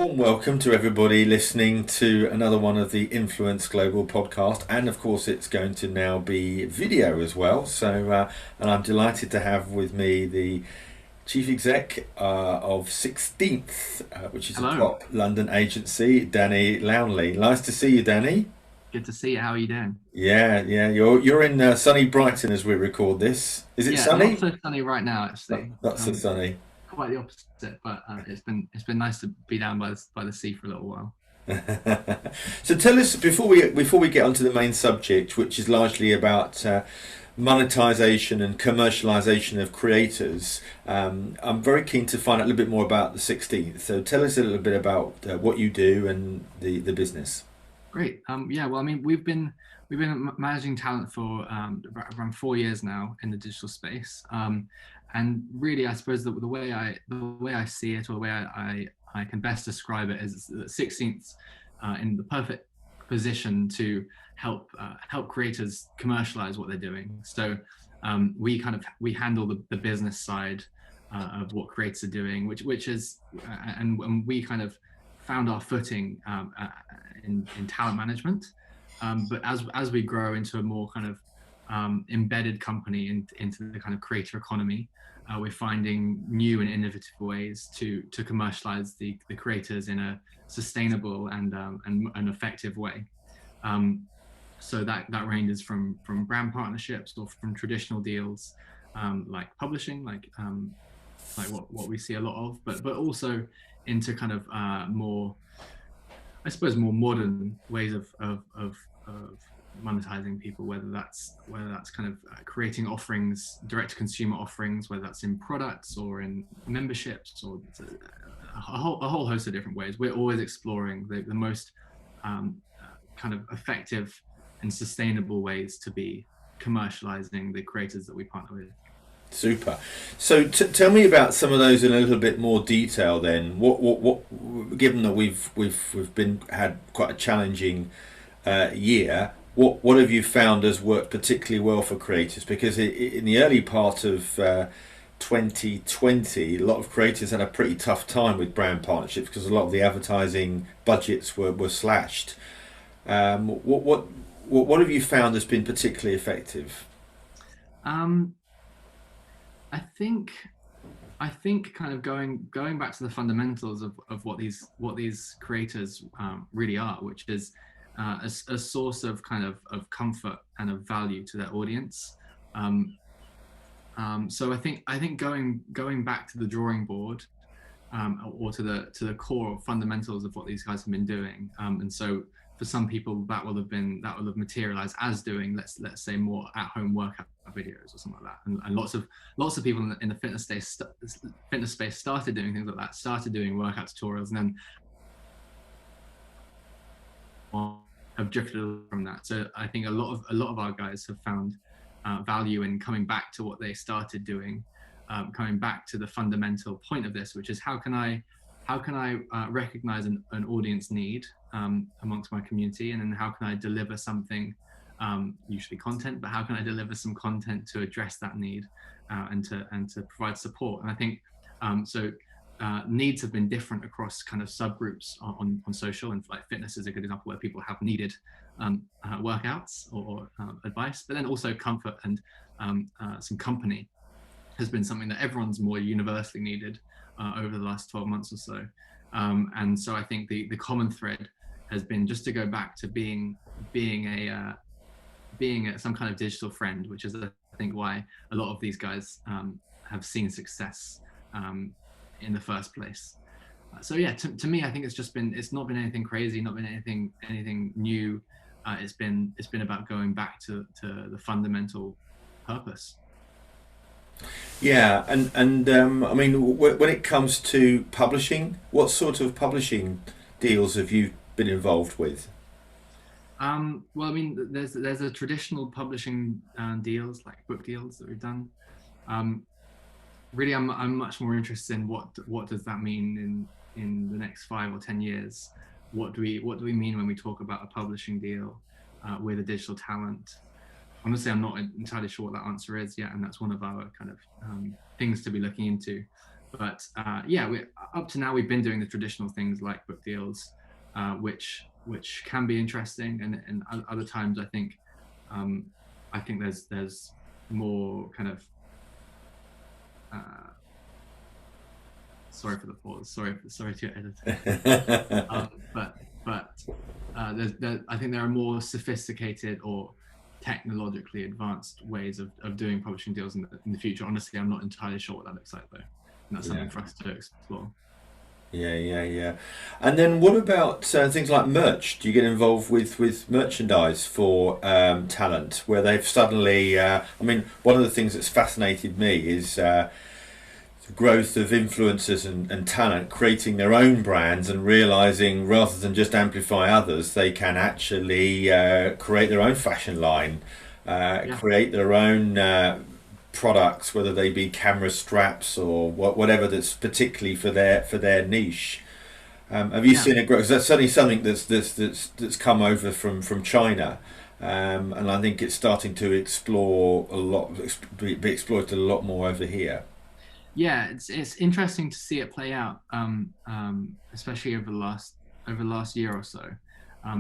warm welcome to everybody listening to another one of the Influence Global podcast, and of course it's going to now be video as well. And I'm delighted to have with me the chief exec of Sixteenth, which is a Hello. top London agency, Danny Lowney. Nice to see you, Danny. Good to see you. How are you doing? Yeah. You're in sunny Brighton as we record this. Is it Yeah, not sunny? so sunny right now, actually. Not so sunny. Quite the opposite, but it's been nice to be down by the sea for a little while. So tell us before we get onto the main subject, which is largely about monetization and commercialization of creators. I'm very keen to find out a little bit more about the 16th. So tell us a little bit about what you do and the business. Great. Yeah. Well, I mean, we've been managing talent for around 4 years now in the digital space. And really, I suppose the way I see it, or the way I can best describe it, is that Sixteenth in the perfect position to help creators commercialize what they're doing. So we handle the business side of what creators are doing, which is and we kind of found our footing in talent management. But as we grow into a more kind of embedded company into the kind of creator economy, we're finding new and innovative ways to commercialize the creators in a sustainable and an effective way. So that ranges from brand partnerships or from traditional deals, like publishing, like what we see a lot of, but also into kind of more, I suppose, more modern ways of monetizing people, whether that's kind of creating offerings, direct to consumer offerings, whether that's in products or in memberships, or a whole host of different ways. We're always exploring the most kind of effective and sustainable ways to be commercializing the creators that we partner with. Super. So tell me about some of those in a little bit more detail. Then, what? Given that we've been had quite a challenging year, what have you found has worked particularly well for creators? Because in the early part of 2020, a lot of creators had a pretty tough time with brand partnerships because a lot of the advertising budgets were slashed. What have you found has been particularly effective? Um, I think I think kind of going back to the fundamentals of what these creators really are, which is a source of kind of comfort and of value to their audience. Um, so I think going back to the drawing board, or to the core fundamentals of what these guys have been doing. And so for some people that will have materialized as doing, let's say, more at home workout videos or something like that. And lots of people in the fitness space started doing things like that, started doing workout tutorials, and then have drifted from that. So I think a lot of our guys have found value in coming back to what they started doing, coming back to the fundamental point of this, which is how can I recognize an audience need amongst my community, and then how can I deliver something, usually content, but how can I deliver some content to address that need, and to provide support. And I think so. Needs have been different across kind of subgroups on social, and like fitness is a good example where people have needed workouts or advice, but then also comfort and some company has been something that everyone's more universally needed over the last 12 months or so. And so I think the common thread has been just to go back to being some kind of digital friend, which is, I think, why a lot of these guys have seen success in the first place. So yeah, to me, I think it's not been anything crazy, not been anything new. It's been about going back to the fundamental purpose. Yeah, and I mean, when it comes to publishing, what sort of publishing deals have you been involved with? Well, I mean, there's a traditional publishing deals, like book deals that we've done. Um, Really, I'm much more interested in what does that mean in the next 5 or 10 years. What do we mean when we talk about a publishing deal with a digital talent? Honestly, I'm not entirely sure what that answer is yet, and that's one of our kind of things to be looking into. Yeah, up to now we've been doing the traditional things like book deals, which can be interesting, and other times um, I think there's more kind of sorry for the pause, sorry to your editor. I think there are more sophisticated or technologically advanced ways of doing publishing deals in the future. Honestly, I'm not entirely sure what that looks like though, and that's something for us to explore. Yeah. And then what about things like merch? Do you get involved with merchandise for talent, where they've suddenly? I mean, one of the things that's fascinated me is the growth of influencers and talent creating their own brands and realizing rather than just amplify others, they can actually create their own fashion line, Yeah. create their own products, whether they be camera straps or whatever that's particularly for their niche. Have you Yeah. seen a growth? 'Cause that's certainly something that's come over from China, and I think it's starting to explore a lot, be exploited a lot more over here. Yeah, it's interesting to see it play out, especially over the last year or so,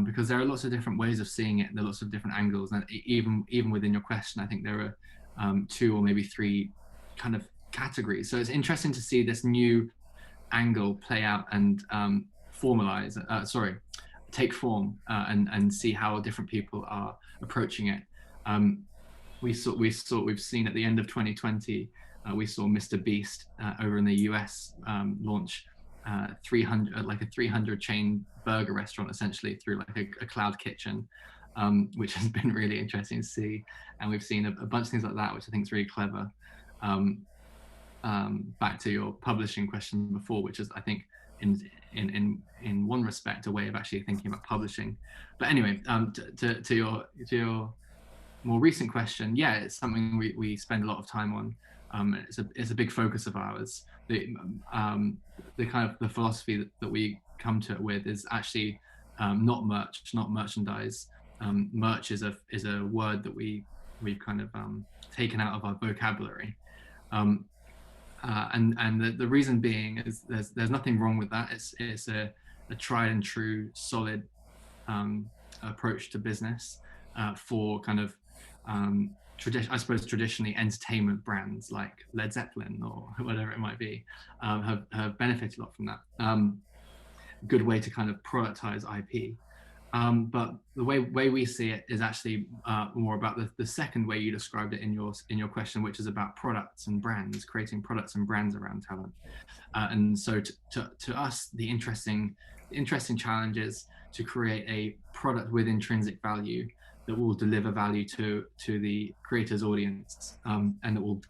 because there are lots of different ways of seeing it. There are lots of different angles, and even within your question, I think there are two or maybe three kind of categories. So it's interesting to see this new angle play out and formalize. Take form, and see how different people are approaching it. Um, we've seen at the end of 2020, we saw Mr. Beast over in the US launch 300 like a 300 chain burger restaurant essentially through like a cloud kitchen, which has been really interesting to see. And we've seen a bunch of things like that, which I think is really clever. Um, Back to your publishing question before, which is I think in one respect a way of actually thinking about publishing. But anyway, to your more recent question, yeah, it's something we spend a lot of time on. It's a big focus of ours. The kind of the philosophy that we come to it with is actually not merch, not merchandise. Merch is a word that we've kind of taken out of our vocabulary. And the reason being is there's nothing wrong with that. It's a tried and true solid approach to business for kind of I suppose traditionally entertainment brands like Led Zeppelin or whatever it might be have benefited a lot from that. Good way to kind of productize IP. But the way we see it is actually more about the second way you described it in your question, which is about products and brands, creating products and brands around talent. And so to us, the interesting challenge is to create a product with intrinsic value that will deliver value to the creator's audience, and that will,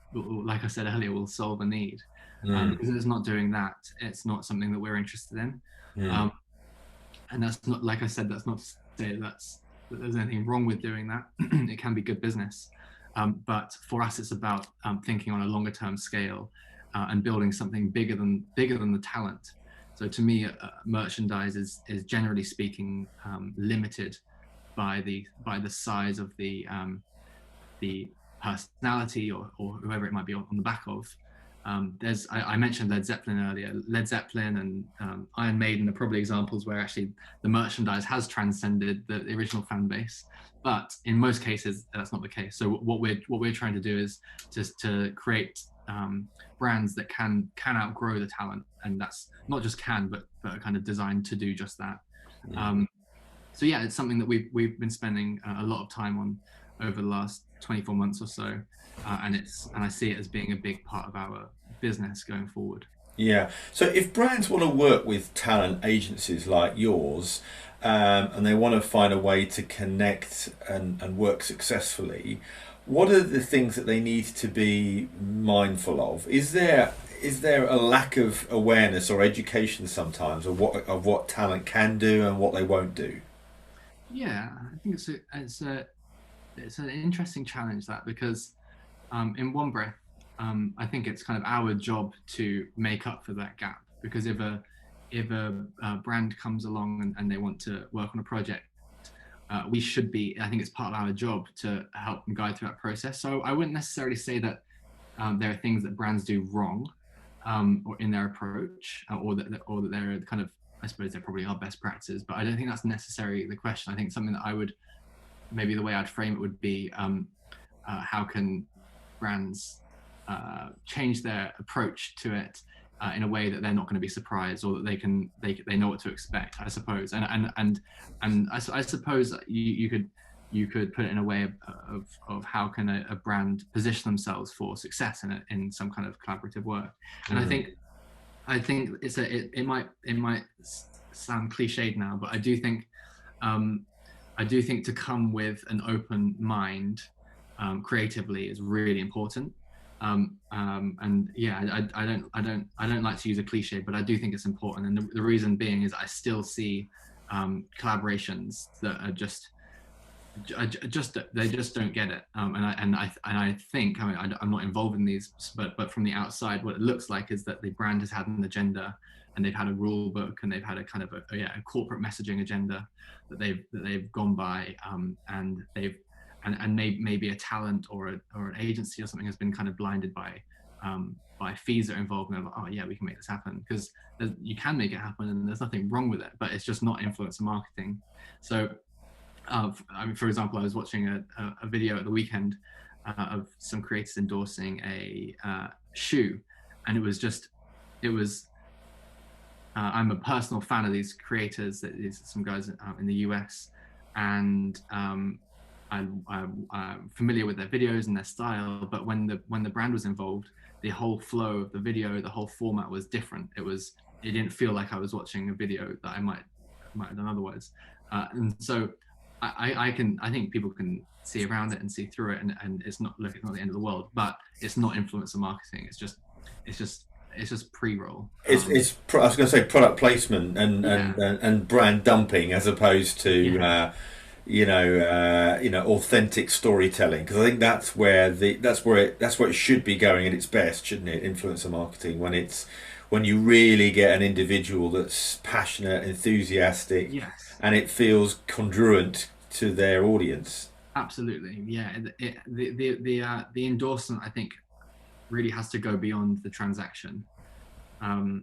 like I said earlier, will solve a need. Because if it's not doing that, it's not something that we're interested in. And that's not, like I said, that's not to say that there's anything wrong with doing that. It can be good business. But for us, it's about thinking on a longer term scale and building something bigger than the talent. So to me, merchandise is generally speaking limited by the size of the personality or whoever it might be on the back of. I mentioned Led Zeppelin earlier. Led Zeppelin and Iron Maiden are probably examples where actually the merchandise has transcended the original fan base, but in most cases that's not the case. So what we're trying to do is just to create brands that can outgrow the talent, and that's not just can, but are kind of designed to do just that. So yeah, it's something that we've been spending a lot of time on over the last 24 months or so, and I see it as being a big part of our business going forward. Yeah. So if brands want to work with talent agencies like yours, and they want to find a way to connect and work successfully, what are the things that they need to be mindful of? Is there a lack of awareness or education sometimes of what talent can do and what they won't do? Yeah, I think it's an interesting challenge, that, because in one breath, I think it's kind of our job to make up for that gap, because if a brand comes along and they want to work on a project, we should be, I think it's part of our job to help and guide through that process. So I wouldn't necessarily say that there are things that brands do wrong. or in their approach, or that they're kind of, I suppose they're probably our best practices, but I don't think that's necessarily the question. I think something that I would, maybe the way I'd frame it would be, how can brands change their approach to it in a way that they're not going to be surprised, or that they know what to expect, I suppose. And I suppose you could put it in a way of how can a brand position themselves for success in some kind of collaborative work. And I think it might sound cliched now, but I do think to come with an open mind creatively is really important. And yeah, I don't like to use a cliche, but I do think it's important. And the reason being is I still see collaborations that are they just don't get it. And I think, I mean, I'm not involved in these, but from the outside, what it looks like is that the brand has had an agenda, and they've had a rule book, and they've had a kind of a corporate messaging agenda that they've gone by, and they've and maybe a talent or an agency or something has been kind of blinded by fees that are involved, and they're like, oh yeah, we can make this happen, because you can make it happen, and there's nothing wrong with it, but it's just not influencer marketing. So I mean, for example, I was watching a video at the weekend of some creators endorsing a shoe, and it was I'm a personal fan of these creators. These some guys in the US, and I'm familiar with their videos and their style. But when the brand was involved, the whole flow of the video, the whole format was different. It didn't feel like I was watching a video that I might have done otherwise. And so I think people can see around it and see through it, and it's not the end of the world. But it's not influencer marketing. It's just pre-roll. I was going to say product placement and brand dumping, as opposed to authentic storytelling, because I think that's where it should be going at its best, shouldn't it? Influencer marketing, when you really get an individual that's passionate, enthusiastic, yes, and it feels congruent to their audience. Absolutely, yeah. The endorsement, I think, really has to go beyond the transaction. For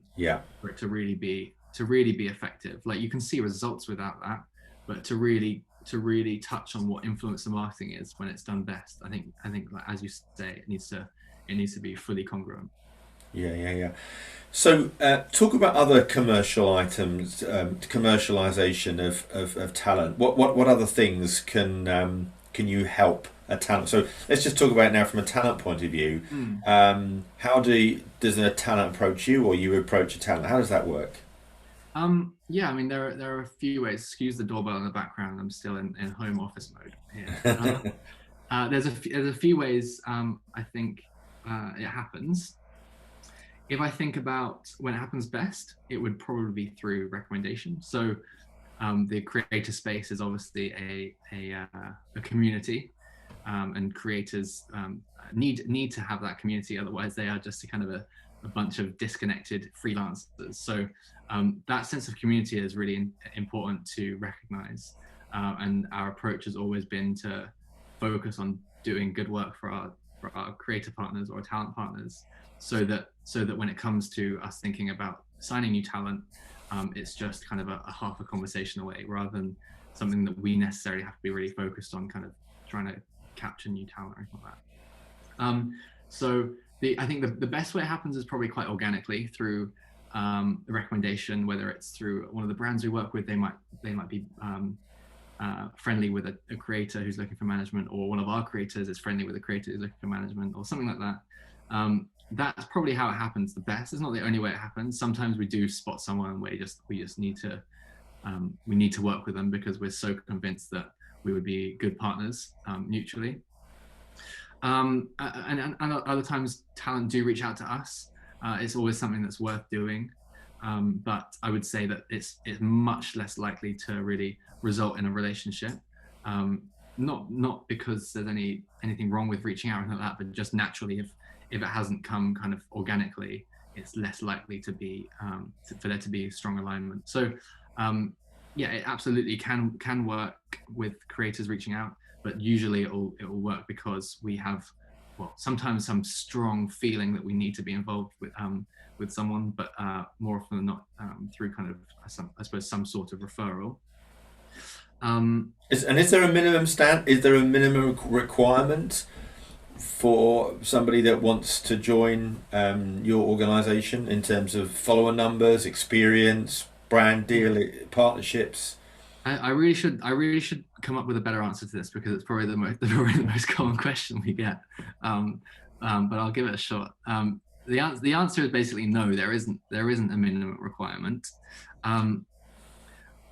it to really be effective. Like, you can see results without that, but to really touch on what influencer marketing is when it's done best, I think like, as you say, it needs to be fully congruent. Yeah. So talk about other commercial items, commercialization of talent. What other things can you help a talent? So let's just talk about it now from a talent point of view. How does a talent approach you, or you approach a talent? How does that work? Yeah, I mean, there are a few ways. Excuse the doorbell in the background. I'm still in home office mode here. There's a few ways I think it happens. If I think about when it happens best, it would probably be through recommendation. So the creator space is obviously a community, and creators need to have that community. Otherwise, they are just a kind of a bunch of disconnected freelancers. So that sense of community is really important to recognize. And our approach has always been to focus on doing good work for our creator partners or talent partners, so that when it comes to us thinking about signing new talent, it's just kind of a half a conversation away, rather than something that we necessarily have to be really focused on, kind of trying to capture new talent or anything like that. So I think the best way it happens is probably quite organically through the recommendation, whether it's through one of the brands we work with. They might be friendly with a creator who's looking for management, or one of our creators is friendly with a creator who's looking for management, or something like that. That's probably how it happens the best. It's not the only way it happens. Sometimes we do spot someone where we just need to work with them because we're so convinced that we would be good partners mutually. And other times talent do reach out to us. It's always something that's worth doing, but I would say that it's much less likely to really result in a relationship. Not because there's anything wrong with reaching out or anything like that, but just naturally, if it hasn't come kind of organically, it's less likely to be for there to be strong alignment. So yeah, it absolutely can work with creators reaching out, but usually it will work because we have well, sometimes some strong feeling that we need to be involved with someone, but more often than not through kind of I suppose some sort of referral. Is there a minimum Is there a minimum requirement for somebody that wants to join your organisation in terms of follower numbers, experience, brand deal, partnerships? I really should come up with a better answer to this, because it's probably the most common question we get. But I'll give it a shot. The answer is basically no. There isn't a minimum requirement.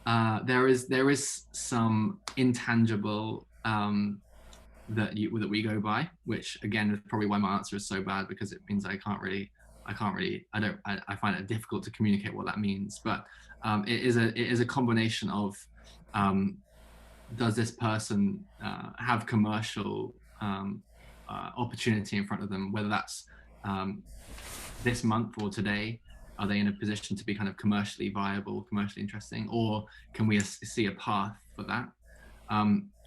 There is some intangible that we go by, which again is probably why my answer is so bad, because it means I find it difficult to communicate what that means. But it is a combination of does this person have commercial opportunity in front of them, whether that's this month or today. Are they in a position to be kind of commercially viable, commercially interesting, or can we see a path for that?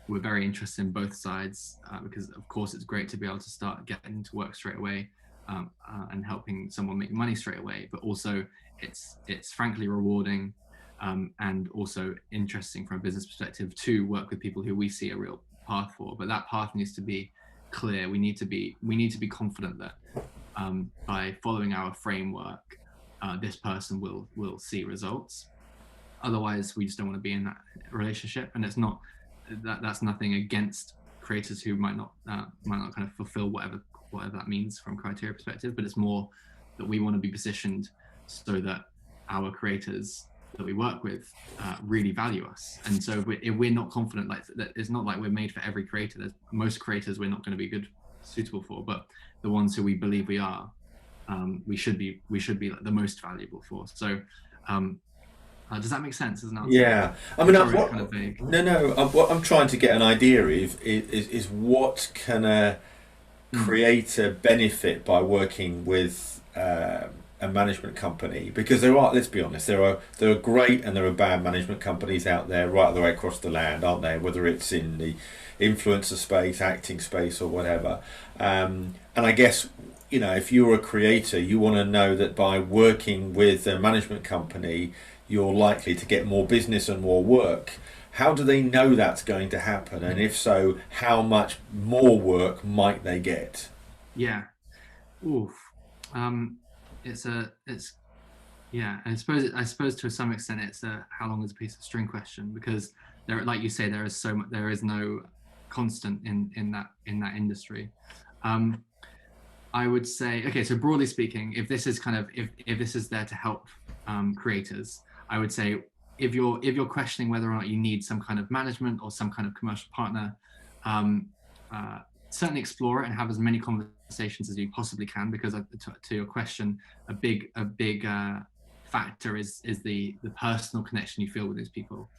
We're very interested in both sides, because of course it's great to be able to start getting to work straight away and helping someone make money straight away, but also it's frankly rewarding and also interesting from a business perspective to work with people who we see a real path for. But that path needs to be clear. We need to be confident that by following our framework, this person will see results. Otherwise, we just don't want to be in that relationship. And it's not that's nothing against creators who might not kind of fulfill whatever that means from criteria perspective, but it's more that we want to be positioned so that our creators that we work with really value us. And so if we're not confident, like that, it's not like we're made for every creator. There's most creators we're not going to be suitable for, but the ones who we believe we are, we should be like the most valuable for. So does that make sense as an answer? Yeah, I mean, kind of vague. what I'm trying to get an idea is what can a creator benefit by working with a management company? Because let's be honest, there are great and there are bad management companies out there right the way across the land, aren't there? Whether it's in the influencer space, acting space, or whatever. And I guess, if you're a creator, you want to know that by working with a management company, you're likely to get more business and more work. How do they know that's going to happen? And if so, how much more work might they get? Yeah. Oof. I suppose to some extent it's a how long is a piece of string question, because there, like you say, there is no constant in that industry. I would say, okay, so broadly speaking, if this is if this is there to help creators, I would say if you're questioning whether or not you need some kind of management or some kind of commercial partner, certainly explore it and have as many conversations as you possibly can, because to your question, a big factor is the personal connection you feel with these people,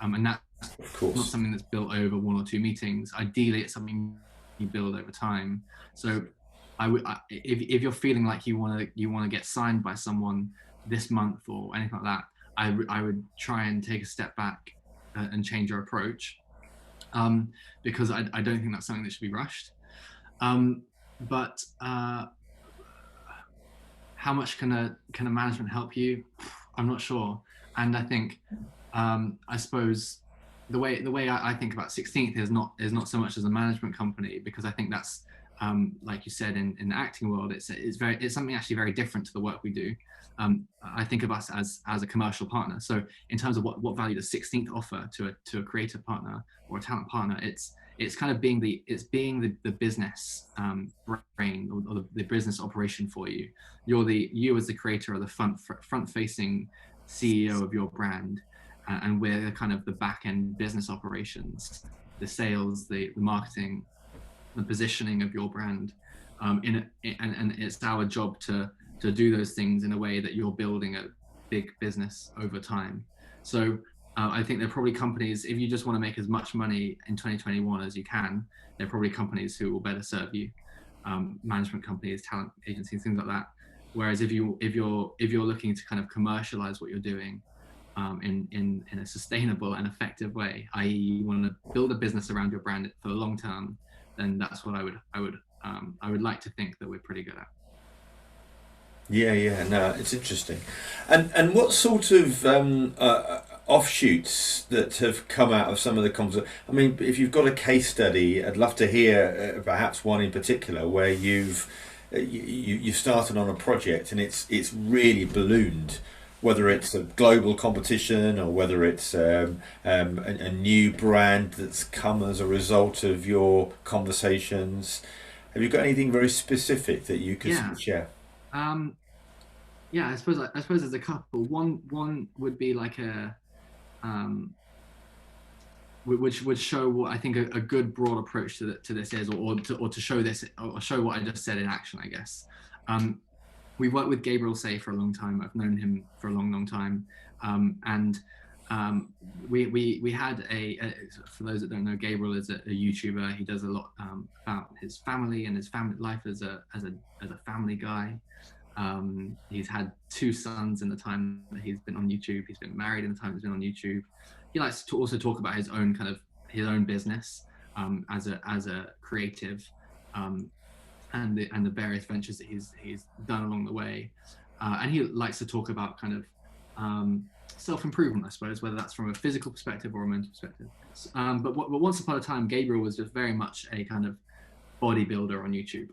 and that's of course not something that's built over one or two meetings. Ideally, it's something you build over time. So if you're feeling like you want to get signed by someone this month or anything like that, I would try and take a step back and change your approach, because I don't think that's something that should be rushed. But how much can a management help you? I'm not sure. And I think I suppose the way I think about Sixteenth is not so much as a management company, because I think that's like you said in the acting world, it's something actually very different to the work we do. I think of us as a commercial partner. So in terms of what value does Sixteenth offer to a creative partner or a talent partner, it's kind of being the business brain or the business operation for you. You as the creator are the front facing CEO of your brand, and we're kind of the back end business operations, the sales, the marketing, the positioning of your brand, and it's our job to do those things in a way that you're building a big business over time. So I think there are probably companies, if you just want to make as much money in 2021 as you can, there are probably companies who will better serve you, management companies, talent agencies, things like that. Whereas if you're looking to kind of commercialize what you're doing in a sustainable and effective way, i.e. you want to build a business around your brand for the long term, then that's what I would I would like to think that we're pretty good at. Yeah, no, it's interesting. And what sort of offshoots that have come out of some of the conversations? I mean, if you've got a case study, I'd love to hear perhaps one in particular where you started on a project and it's really ballooned, whether it's a global competition or whether it's a new brand that's come as a result of your conversations. Have you got anything very specific that you could share? Um, yeah, I suppose there's a couple. One would be like a which would show what I think a good broad approach to this is, or to show this, or show what I just said in action, I guess. We've worked with Gabrielle Say for a long time. I've known him for a long time, and we had for those that don't know, Gabriel is a YouTuber. He does a lot about his family and his family life as a family guy. He's had 2 sons in the time that he's been on YouTube. He's been married in the time he's been on YouTube. He likes to also talk about his own business as a creative, and the various ventures that he's done along the way. And he likes to talk about kind of self-improvement, I suppose, whether that's from a physical perspective or a mental perspective. But once upon a time, Gabriel was just very much a kind of bodybuilder on YouTube.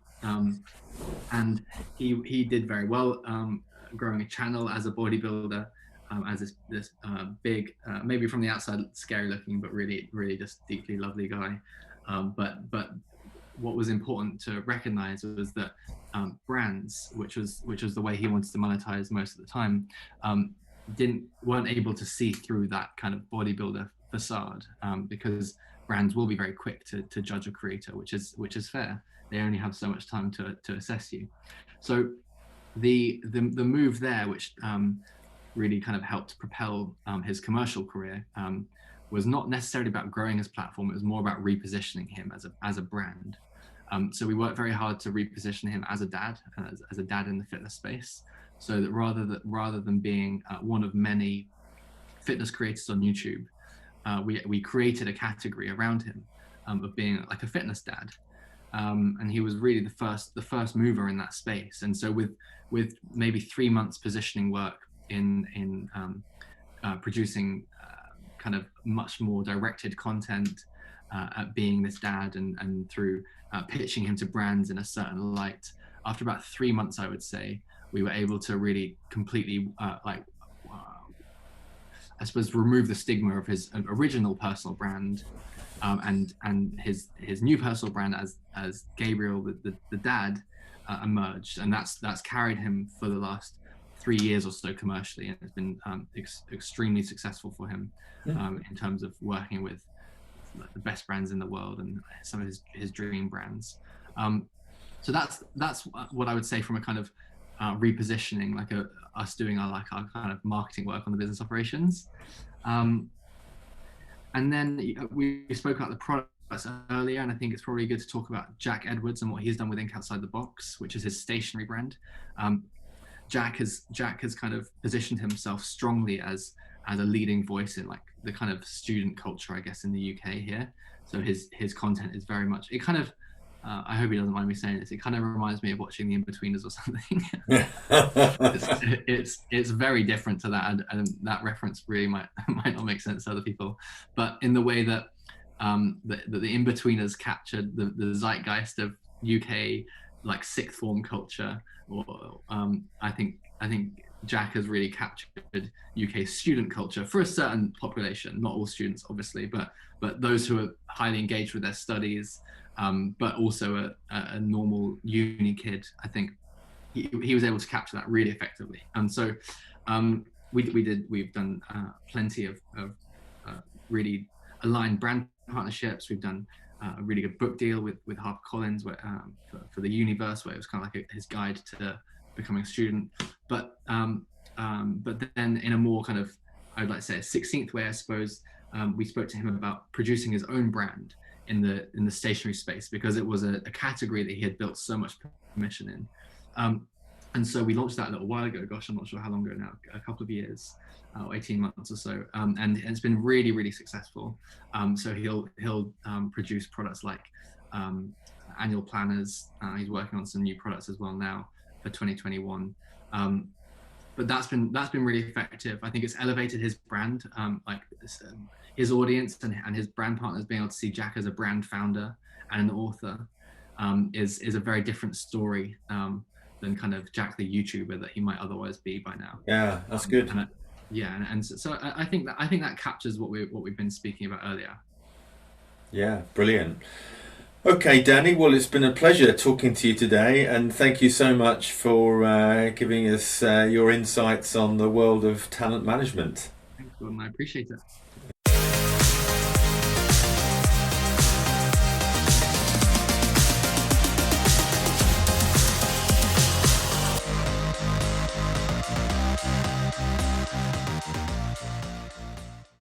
And he did very well growing a channel as a bodybuilder, as this big, maybe from the outside scary looking, but really just deeply lovely guy. But what was important to recognize was that brands, which was the way he wanted to monetize most of the time, weren't able to see through that kind of bodybuilder facade, because brands will be very quick to judge a creator, which is fair. They only have so much time to assess you. So the move there, which really kind of helped propel his commercial career, was not necessarily about growing his platform. It was more about repositioning him as a brand. So we worked very hard to reposition him as a dad, as a dad in the fitness space, so that rather than being one of many fitness creators on YouTube, we created a category around him of being like a fitness dad. And he was really the first mover in that space. And so with maybe 3 months positioning work in producing kind of much more directed content at being this dad, and through pitching him to brands in a certain light, after about 3 months, I would say, we were able to really completely I suppose remove the stigma of his original personal brand, and his new personal brand as Gabriel the dad emerged, and that's carried him for the last 3 years or so commercially, and it's been extremely successful for him in terms of working with the best brands in the world and some of his dream brands. So that's what I would say from a kind of repositioning, like us doing our kind of marketing work on the business operations. And then we spoke about the products earlier, and I think it's probably good to talk about Jack Edwards and what he's done with Ink Outside the Box, which is his stationery brand. Jack has kind of positioned himself strongly as a leading voice in like the kind of student culture, I guess, in the UK here. So his content is very much, it kind of, I hope he doesn't mind me saying this, it kind of reminds me of watching The In-Betweeners or something. It's very different to that, and that reference really might not make sense to other people, but in the way that the In-Betweeners captured the zeitgeist of UK like sixth form culture, or I think Jack has really captured UK student culture for a certain population, not all students obviously, but those who are highly engaged with their studies, but also a normal uni kid. I think he was able to capture that really effectively. And so we've done plenty of really aligned brand partnerships. We've done a really good book deal with HarperCollins for the universe, where it was kind of like his guide to becoming a student. But then in a more kind of, I'd like to say a 16th way, I suppose, we spoke to him about producing his own brand in the stationery space, because it was a category that he had built so much permission in. And so we launched that a little while ago. Gosh, I'm not sure how long ago now, a couple of years, or 18 months or so. And it's been really, really successful. So he'll produce products like annual planners. He's working on some new products as well now for 2021. But that's been really effective. I think it's elevated his brand, his audience and his brand partners being able to see Jack as a brand founder and an author is a very different story than kind of Jack the YouTuber that he might otherwise be by now. Yeah, that's good. So I think that captures what we've been speaking about earlier. Yeah, brilliant. Okay, Danny, well, it's been a pleasure talking to you today, and thank you so much for giving us your insights on the world of talent management. Thanks, Gordon. I appreciate it.